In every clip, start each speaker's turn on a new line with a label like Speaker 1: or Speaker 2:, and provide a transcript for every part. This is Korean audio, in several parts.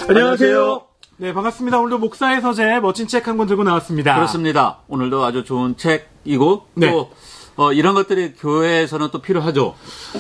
Speaker 1: 안녕하세요. 네, 반갑습니다. 오늘도 목사의 서재 멋진 책 한 권 들고 나왔습니다.
Speaker 2: 그렇습니다. 오늘도 아주 좋은 책이고
Speaker 1: 네.
Speaker 2: 또 이런 것들이 교회에서는 또 필요하죠.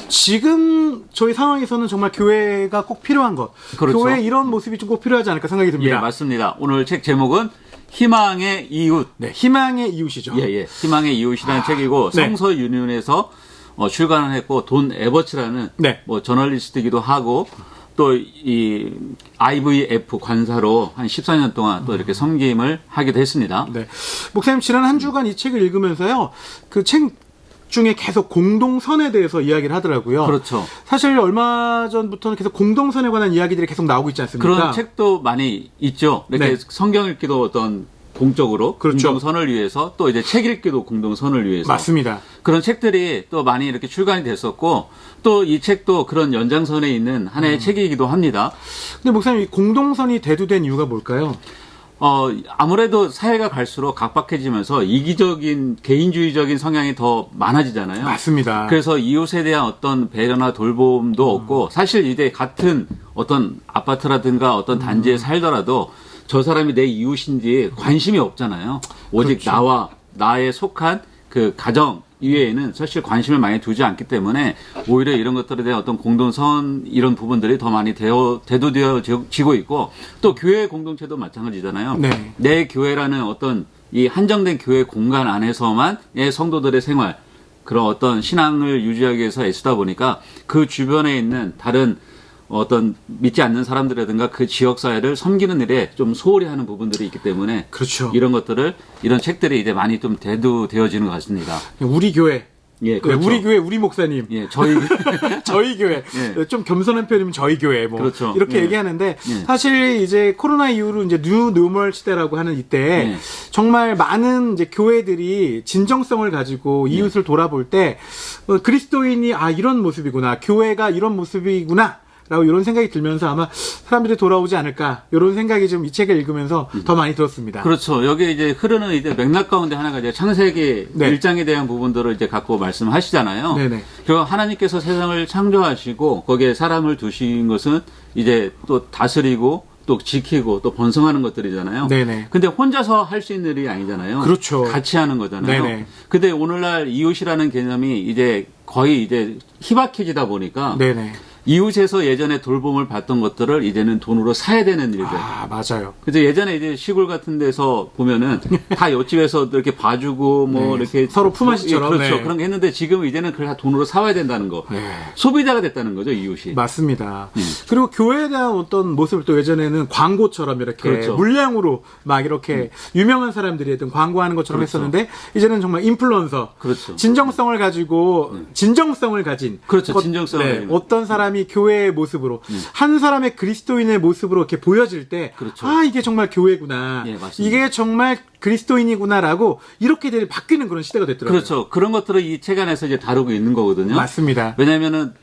Speaker 1: 지금 저희 상황에서는 정말 교회가 꼭 필요한 것.
Speaker 2: 그렇죠.
Speaker 1: 교회 이런 모습이 좀 꼭 필요하지 않을까 생각이 듭니다.
Speaker 2: 예, 맞습니다. 오늘 책 제목은 희망의 이웃.
Speaker 1: 네, 희망의 이웃이죠.
Speaker 2: 예. 희망의 이웃이라는 책이고
Speaker 1: 네.
Speaker 2: 성서 유니온에서 출간을 했고 돈 에버츠라는
Speaker 1: 네.
Speaker 2: 뭐 저널리스트이기도 하고 또 이 IVF 관사로 한 14년 동안 또 이렇게 섬김을 하기도 했습니다.
Speaker 1: 네. 목사님 지난 한 주간 이 책을 읽으면서요. 그 책 중에 계속 공동선에 대해서 이야기를 하더라고요.
Speaker 2: 그렇죠.
Speaker 1: 사실 얼마 전부터는 계속 공동선에 관한 이야기들이 계속 나오고 있지 않습니까?
Speaker 2: 그런 책도 많이 있죠. 이렇게
Speaker 1: 네.
Speaker 2: 성경 읽기도 어떤 공적으로
Speaker 1: 그렇죠.
Speaker 2: 공동선을 위해서 또 이제 책 읽기도 공동선을 위해서
Speaker 1: 맞습니다.
Speaker 2: 그런 책들이 또 많이 이렇게 출간이 됐었고 또 이 책도 그런 연장선에 있는 하나의 책이기도 합니다.
Speaker 1: 근데 목사님 이 공동선이 대두된 이유가 뭘까요?
Speaker 2: 아무래도 사회가 갈수록 각박해지면서 이기적인 개인주의적인 성향이 더 많아지잖아요.
Speaker 1: 맞습니다.
Speaker 2: 그래서 이웃에 대한 어떤 배려나 돌봄도 없고 사실 이제 같은 어떤 아파트라든가 어떤 단지에 살더라도 저 사람이 내 이웃인지 관심이 없잖아요. 오직
Speaker 1: 그렇죠.
Speaker 2: 나에 속한 그 가정 이외에는 사실 관심을 많이 두지 않기 때문에 오히려 이런 것들에 대한 어떤 공동선 이런 부분들이 더 많이 대두되어지고 있고 또 교회 공동체도 마찬가지잖아요.
Speaker 1: 네.
Speaker 2: 내 교회라는 어떤 이 한정된 교회 공간 안에서만의 성도들의 생활 그런 어떤 신앙을 유지하기 위해서 애쓰다 보니까 그 주변에 있는 다른 어떤 믿지 않는 사람들이라든가 그 지역사회를 섬기는 일에 좀 소홀히 하는 부분들이 있기 때문에
Speaker 1: 그렇죠.
Speaker 2: 이런 책들이 이제 많이 좀 대두되어지는 것 같습니다.
Speaker 1: 우리 교회.
Speaker 2: 예, 그렇죠.
Speaker 1: 네, 우리 교회, 우리 목사님.
Speaker 2: 예, 저희
Speaker 1: 저희 교회.
Speaker 2: 예.
Speaker 1: 좀 겸손한 표현이면 저희 교회. 뭐.
Speaker 2: 그렇죠.
Speaker 1: 이렇게
Speaker 2: 예.
Speaker 1: 얘기하는데,
Speaker 2: 예.
Speaker 1: 사실 이제 코로나 이후로 이제 뉴 노멀 시대라고 하는 이때,
Speaker 2: 예.
Speaker 1: 정말 많은 이제 교회들이 진정성을 가지고 이웃을 돌아볼 때, 그리스도인이 이런 모습이구나. 교회가 이런 모습이구나. 라고 이런 생각이 들면서 아마 사람들이 돌아오지 않을까 이런 생각이 좀 이 책을 읽으면서 더 많이 들었습니다.
Speaker 2: 그렇죠. 여기 이제 흐르는 이제 맥락 가운데 하나가 이제 창세기
Speaker 1: 네.
Speaker 2: 1장에 대한 부분들을 이제 갖고 말씀하시잖아요.
Speaker 1: 네네.
Speaker 2: 그리고 하나님께서 세상을 창조하시고 거기에 사람을 두신 것은 이제 또 다스리고 또 지키고 또 번성하는 것들이잖아요.
Speaker 1: 네네.
Speaker 2: 근데 혼자서 할 수 있는 일이 아니잖아요.
Speaker 1: 그렇죠.
Speaker 2: 같이 하는 거잖아요.
Speaker 1: 네네.
Speaker 2: 근데 오늘날 이웃이라는 개념이 이제 거의 이제 희박해지다 보니까
Speaker 1: 네네.
Speaker 2: 이웃에서 예전에 돌봄을 받던 것들을 이제는 돈으로 사야 되는 일들.
Speaker 1: 맞아요.
Speaker 2: 그래서 예전에 이제 시골 같은 데서 보면은 다 옆집에서 이렇게 봐주고 뭐
Speaker 1: 네.
Speaker 2: 이렇게
Speaker 1: 서로 품앗이처럼.
Speaker 2: 예, 그렇죠.
Speaker 1: 네.
Speaker 2: 그런 게 했는데 지금 이제는 그걸 다 돈으로 사와야 된다는 거.
Speaker 1: 네.
Speaker 2: 소비자가 됐다는 거죠, 이웃이.
Speaker 1: 맞습니다. 그리고 교회에 대한 어떤 모습을 또 예전에는 광고처럼 이렇게
Speaker 2: 그렇죠.
Speaker 1: 물량으로 막 이렇게 유명한 사람들이 했던 광고하는 것처럼
Speaker 2: 그렇죠.
Speaker 1: 했었는데 이제는 정말 인플루언서,
Speaker 2: 그렇죠.
Speaker 1: 진정성을 가지고 진정성을 가진
Speaker 2: 그렇죠. 진정성을 가진.
Speaker 1: 어떤 사람이 교회의 모습으로 한 사람의 그리스도인의 모습으로 이렇게 보여질 때
Speaker 2: 그렇죠.
Speaker 1: 이게 정말 교회구나.
Speaker 2: 예, 맞습니다.
Speaker 1: 이게 정말 그리스도인이구나라고 이렇게 바뀌는 그런 시대가 됐더라고요.
Speaker 2: 그렇죠. 그런 것들을 이 책 안에서 이제 다루고 있는 거거든요.
Speaker 1: 맞습니다.
Speaker 2: 왜냐면은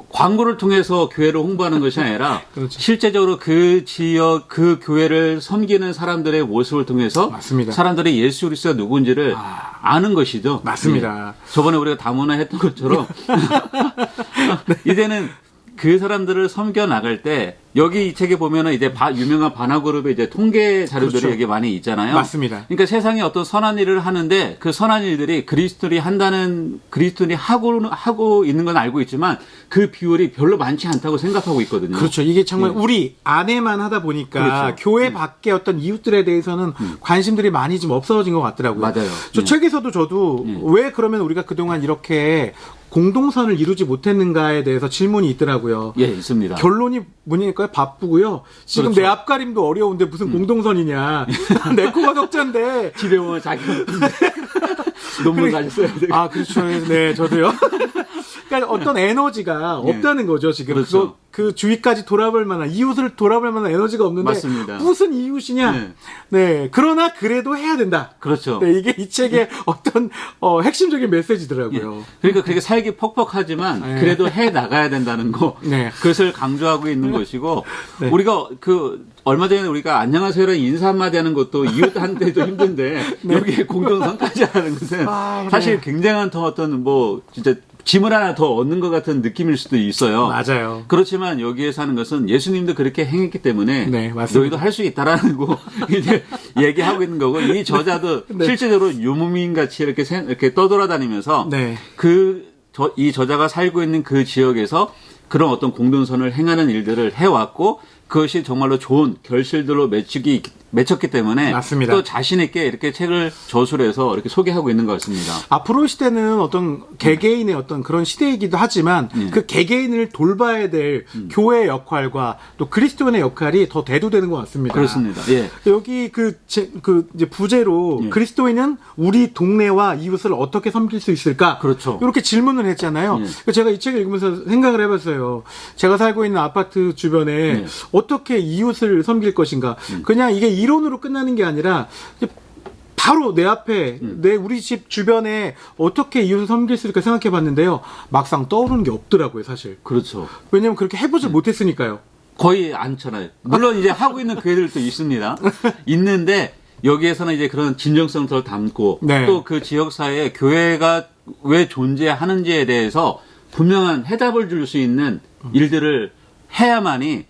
Speaker 2: 광고를 통해서 교회를 홍보하는 것이 아니라
Speaker 1: 그렇죠.
Speaker 2: 실제적으로 그 지역 그 교회를 섬기는 사람들의 모습을 통해서
Speaker 1: 맞습니다.
Speaker 2: 사람들이 예수 그리스도가 누군지를 아는 것이죠.
Speaker 1: 맞습니다.
Speaker 2: 예. 저번에 우리가 다문화했던 것처럼 이제는 그 사람들을 섬겨 나갈 때 여기 이 책에 보면은 이제 유명한 바나그룹의 이제 통계 자료들이
Speaker 1: 그렇죠.
Speaker 2: 여기 많이 있잖아요.
Speaker 1: 맞습니다.
Speaker 2: 그러니까 세상에 어떤 선한 일을 하는데 그 선한 일들이 그리스도인이 하고 있는 건 알고 있지만 그 비율이 별로 많지 않다고 생각하고 있거든요.
Speaker 1: 그렇죠. 이게 정말 우리 안에만 하다 보니까
Speaker 2: 그렇죠.
Speaker 1: 교회 밖에 어떤 이웃들에 대해서는 관심들이 많이 좀 없어진 것 같더라고요.
Speaker 2: 맞아요.
Speaker 1: 저 책에서도 저도 왜 그러면 우리가 그동안 이렇게 공동선을 이루지 못했는가에 대해서 질문이 있더라고요.
Speaker 2: 예, 있습니다.
Speaker 1: 결론이 뭐냐니까요? 바쁘고요. 지금
Speaker 2: 그렇죠.
Speaker 1: 내 앞가림도 어려운데 무슨 공동선이냐. 내 코가 적자인데.
Speaker 2: 집에 오면 자기 논문 가지고 써야 되고.
Speaker 1: 그렇죠. 네, 저도요. 그러니까 어떤 에너지가
Speaker 2: 예.
Speaker 1: 없다는 거죠, 지금.
Speaker 2: 그렇죠.
Speaker 1: 그 주위까지 돌아볼 만한, 이웃을 돌아볼 만한 에너지가 없는데.
Speaker 2: 맞습니다.
Speaker 1: 무슨 이웃이냐?
Speaker 2: 네.
Speaker 1: 네. 그러나 그래도 해야 된다.
Speaker 2: 그렇죠.
Speaker 1: 네, 이게 이 책의 어떤, 핵심적인 메시지더라고요.
Speaker 2: 그러니까 그렇게 살기 퍽퍽하지만
Speaker 1: 네.
Speaker 2: 그래도 해 나가야 된다는 거.
Speaker 1: 네.
Speaker 2: 그것을 강조하고 있는 것이고
Speaker 1: 네.
Speaker 2: 우리가 얼마 전에 우리가 안녕하세요라는 인사 한마디 하는 것도 이웃한테도 힘든데 여기에 공동선까지 하는 것은
Speaker 1: 아, 그래.
Speaker 2: 사실 굉장한 더 어떤 진짜 짐을 하나 더 얻는 것 같은 느낌일 수도 있어요.
Speaker 1: 맞아요.
Speaker 2: 그렇지만 여기에서 하는 것은 예수님도 그렇게 행했기 때문에
Speaker 1: 네, 맞습니다.
Speaker 2: 너희도 할 수 있다라는 거 이제 얘기하고 있는 거고 이 저자도
Speaker 1: 네.
Speaker 2: 실제적으로 유목민 같이 이렇게 떠돌아다니면서
Speaker 1: 네.
Speaker 2: 이 저자가 살고 있는 그 지역에서 그런 어떤 공동선을 행하는 일들을 해왔고 그것이 정말로 좋은 결실들로 맺혔기 때문에
Speaker 1: 맞습니다.
Speaker 2: 또 자신 있게 이렇게 책을 저술해서 이렇게 소개하고 있는 것 같습니다.
Speaker 1: 앞으로 시대는 어떤 개개인의 어떤 그런 시대이기도 하지만 그 개개인을 돌봐야 될 교회의 역할과 또 그리스도인의 역할이 더 대두되는 것 같습니다.
Speaker 2: 그렇습니다. 예.
Speaker 1: 여기 이제 부제로
Speaker 2: 예.
Speaker 1: 그리스도인은 우리 동네와 이웃을 어떻게 섬길 수 있을까?
Speaker 2: 그렇죠.
Speaker 1: 이렇게 질문을 했잖아요.
Speaker 2: 예.
Speaker 1: 그래서 제가 이 책을 읽으면서 생각을 해봤어요. 제가 살고 있는 아파트 주변에
Speaker 2: 예.
Speaker 1: 어떻게 이웃을 섬길 것인가? 그냥 이게 이론으로 끝나는 게 아니라 바로 내 앞에 우리 집 주변에 어떻게 이웃을 섬길 수 있을까 생각해 봤는데요. 막상 떠오르는 게 없더라고요, 사실.
Speaker 2: 그렇죠.
Speaker 1: 왜냐면 그렇게 해보질 못했으니까요.
Speaker 2: 거의 않잖아요. 물론 이제 하고 있는 교회들도 있습니다. 있는데 여기에서는 이제 그런 진정성을 담고
Speaker 1: 네.
Speaker 2: 또 그 지역사회에 교회가 왜 존재하는지에 대해서 분명한 해답을 줄 수 있는 일들을 해야만이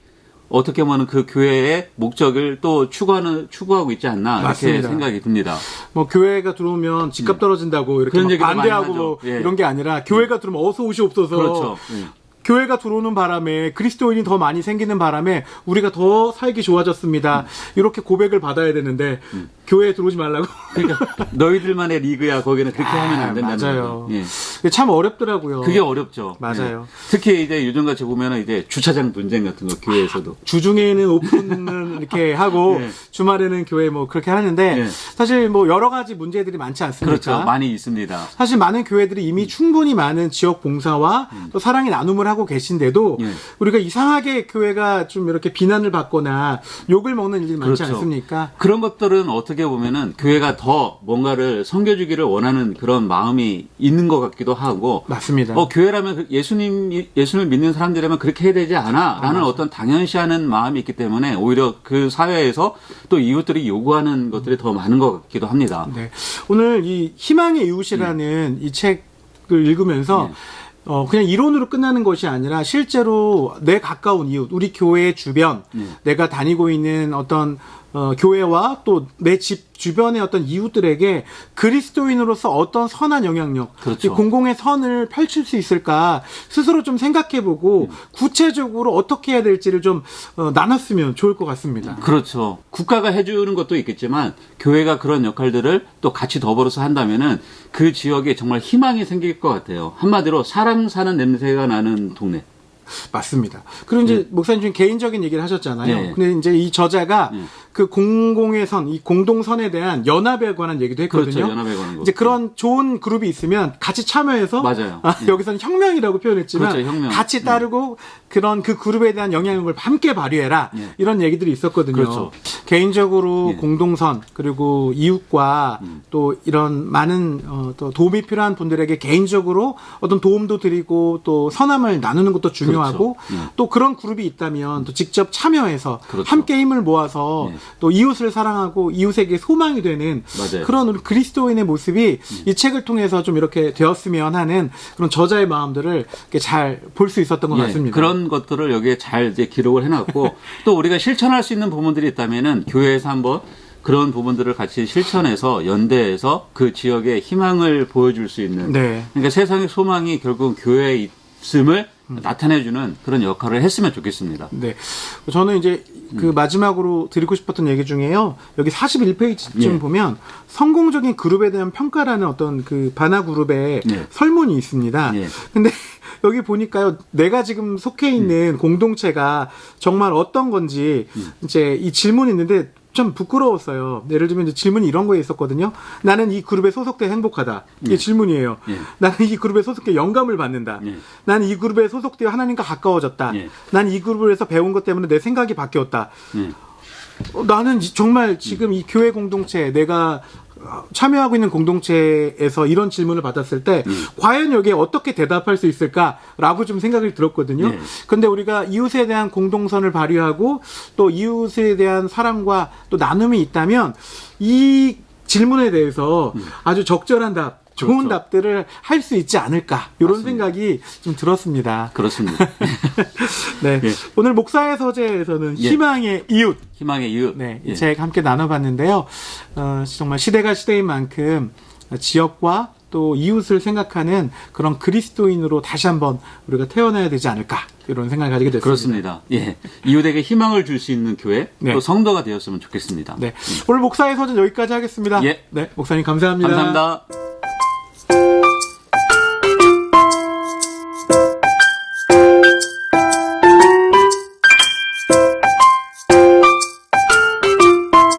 Speaker 2: 어떻게 보면 그 교회의 목적을 또 추구하고 있지 않나 이렇게
Speaker 1: 맞습니다.
Speaker 2: 생각이 듭니다.
Speaker 1: 뭐 교회가 들어오면 집값 떨어진다고 이렇게
Speaker 2: 그런
Speaker 1: 막
Speaker 2: 얘기도
Speaker 1: 반대하고
Speaker 2: 많이
Speaker 1: 뭐
Speaker 2: 하죠. 예.
Speaker 1: 이런 게 아니라 교회가 들어오면 어서 오시옵소서.
Speaker 2: 그렇죠. 예.
Speaker 1: 교회가 들어오는 바람에 그리스도인이 더 많이 생기는 바람에 우리가 더 살기 좋아졌습니다. 이렇게 고백을 받아야 되는데 교회에 들어오지 말라고.
Speaker 2: 그러니까 너희들만의 리그야 거기는 그렇게 하면 안 된다는
Speaker 1: 맞아요.
Speaker 2: 거죠. 예.
Speaker 1: 참 어렵더라고요.
Speaker 2: 그게 어렵죠.
Speaker 1: 맞아요.
Speaker 2: 예. 특히 이제 요즘같이 보면은 이제 주차장 분쟁 같은 거 교회에서도.
Speaker 1: 주중에는 오픈을 이렇게 하고
Speaker 2: 예.
Speaker 1: 주말에는 교회 뭐 그렇게 하는데
Speaker 2: 예.
Speaker 1: 사실 뭐 여러 가지 문제들이 많지 않습니까?
Speaker 2: 그렇죠. 많이 있습니다.
Speaker 1: 사실 많은 교회들이 이미 충분히 많은 지역 봉사와 또 사랑의 나눔을 하고 계신데도
Speaker 2: 예.
Speaker 1: 우리가 이상하게 교회가 좀 이렇게 비난을 받거나 욕을 먹는 일들이 많지
Speaker 2: 그렇죠.
Speaker 1: 않습니까?
Speaker 2: 그런 것들은 어떻게 보면은 교회가 더 뭔가를 섬겨주기를 원하는 그런 마음이 있는 것 같기도 하고.
Speaker 1: 맞습니다.
Speaker 2: 교회라면 예수님을 믿는 사람들이라면 그렇게 해야 되지 않아? 라는 어떤 당연시하는 마음이 있기 때문에 오히려 그 사회에서 또 이웃들이 요구하는 것들이 더 많은 것 같기도 합니다.
Speaker 1: 네. 오늘 이 희망의 이웃이라는 이 책을 읽으면서 그냥 이론으로 끝나는 것이 아니라 실제로 내 가까운 이웃, 우리 교회 주변, 내가 다니고 있는 어떤 교회와 또 내 집 주변의 어떤 이웃들에게 그리스도인으로서 어떤 선한 영향력,
Speaker 2: 그렇죠.
Speaker 1: 이 공공의 선을 펼칠 수 있을까 스스로 좀 생각해보고 구체적으로 어떻게 해야 될지를 좀 나눴으면 좋을 것 같습니다.
Speaker 2: 그렇죠. 국가가 해주는 것도 있겠지만 교회가 그런 역할들을 또 같이 더불어서 한다면은 그 지역에 정말 희망이 생길 것 같아요. 한마디로 사람 사는 냄새가 나는 동네.
Speaker 1: 맞습니다. 그리고 이제 목사님 좀 개인적인 얘기를 하셨잖아요.
Speaker 2: 네.
Speaker 1: 근데 이제 이 저자가 그 공공의 선, 이 공동선에 대한 연합에 관한 얘기도 했거든요.
Speaker 2: 그렇죠. 연합에 관한 거.
Speaker 1: 이제 그런 좋은 그룹이 있으면 같이 참여해서
Speaker 2: 맞아요.
Speaker 1: 여기서는 혁명이라고 표현했지만
Speaker 2: 그렇죠, 혁명.
Speaker 1: 같이 따르고 그런 그 그룹에 대한 영향력을 함께 발휘해라. 이런 얘기들이 있었거든요.
Speaker 2: 그렇죠.
Speaker 1: 개인적으로
Speaker 2: 예.
Speaker 1: 공동선 그리고 이웃과 또 이런 많은 또 도움이 필요한 분들에게 개인적으로 어떤 도움도 드리고 또 선함을 나누는 것도 중요하고
Speaker 2: 그렇죠.
Speaker 1: 또 그런 그룹이 있다면 또 직접 참여해서
Speaker 2: 그렇죠.
Speaker 1: 함께 힘을 모아서 또 이웃을 사랑하고 이웃에게 소망이 되는
Speaker 2: 맞아요.
Speaker 1: 그런 우리 그리스도인의 모습이 이 책을 통해서 좀 이렇게 되었으면 하는 그런 저자의 마음들을 잘 볼 수 있었던 것 같습니다.
Speaker 2: 그런 것들을 여기에 잘 이제 기록을 해놨고 또 우리가 실천할 수 있는 부분들이 있다면은 교회에서 한번 그런 부분들을 같이 실천해서 연대해서 그 지역에 희망을 보여줄 수 있는.
Speaker 1: 네.
Speaker 2: 그러니까 세상의 소망이 결국 교회에 있음을 나타내주는 그런 역할을 했으면 좋겠습니다.
Speaker 1: 네. 저는 이제 그 마지막으로 드리고 싶었던 얘기 중에요. 여기 41페이지쯤
Speaker 2: 예.
Speaker 1: 보면 성공적인 그룹에 대한 평가라는 어떤 그 바나 그룹의
Speaker 2: 예.
Speaker 1: 설문이 있습니다.
Speaker 2: 예.
Speaker 1: 근데 여기 보니까요. 내가 지금 속해 있는 공동체가 정말 어떤 건지 이제 이 질문이 있는데 좀 부끄러웠어요. 예를 들면 이제 질문이 이런 거에 있었거든요. 나는 이 그룹에 소속돼 행복하다. 이게 질문이에요. 나는 이 그룹에 소속돼 영감을 받는다. 나는 이 그룹에 소속돼 하나님과 가까워졌다. 나는 이 그룹에서 배운 것 때문에 내 생각이 바뀌었다. 나는 정말 지금 이 교회 공동체, 내가 참여하고 있는 공동체에서 이런 질문을 받았을 때 과연 여기에 어떻게 대답할 수 있을까라고 좀 생각이 들었거든요. 근데 우리가 이웃에 대한 공동선을 발휘하고 또 이웃에 대한 사랑과 또 나눔이 있다면 이 질문에 대해서 아주 적절한 답, 좋은
Speaker 2: 그렇죠.
Speaker 1: 답들을 할 수 있지 않을까 이런
Speaker 2: 맞습니다.
Speaker 1: 생각이 좀 들었습니다.
Speaker 2: 그렇습니다.
Speaker 1: 네,
Speaker 2: 예.
Speaker 1: 오늘 목사의 서재에서는
Speaker 2: 예.
Speaker 1: 희망의 이웃,
Speaker 2: 희망의 이웃.
Speaker 1: 네,
Speaker 2: 예.
Speaker 1: 이 책 함께 나눠봤는데요. 정말 시대가 시대인 만큼 지역과 또 이웃을 생각하는 그런 그리스도인으로 다시 한번 우리가 태어나야 되지 않을까 이런 생각을 가지게 됐습니다.
Speaker 2: 그렇습니다. 예. 이웃에게 희망을 줄 수 있는 교회,
Speaker 1: 네.
Speaker 2: 또 성도가 되었으면 좋겠습니다.
Speaker 1: 네, 오늘 목사의 서재 여기까지 하겠습니다.
Speaker 2: 예.
Speaker 1: 네, 목사님 감사합니다.
Speaker 2: 감사합니다.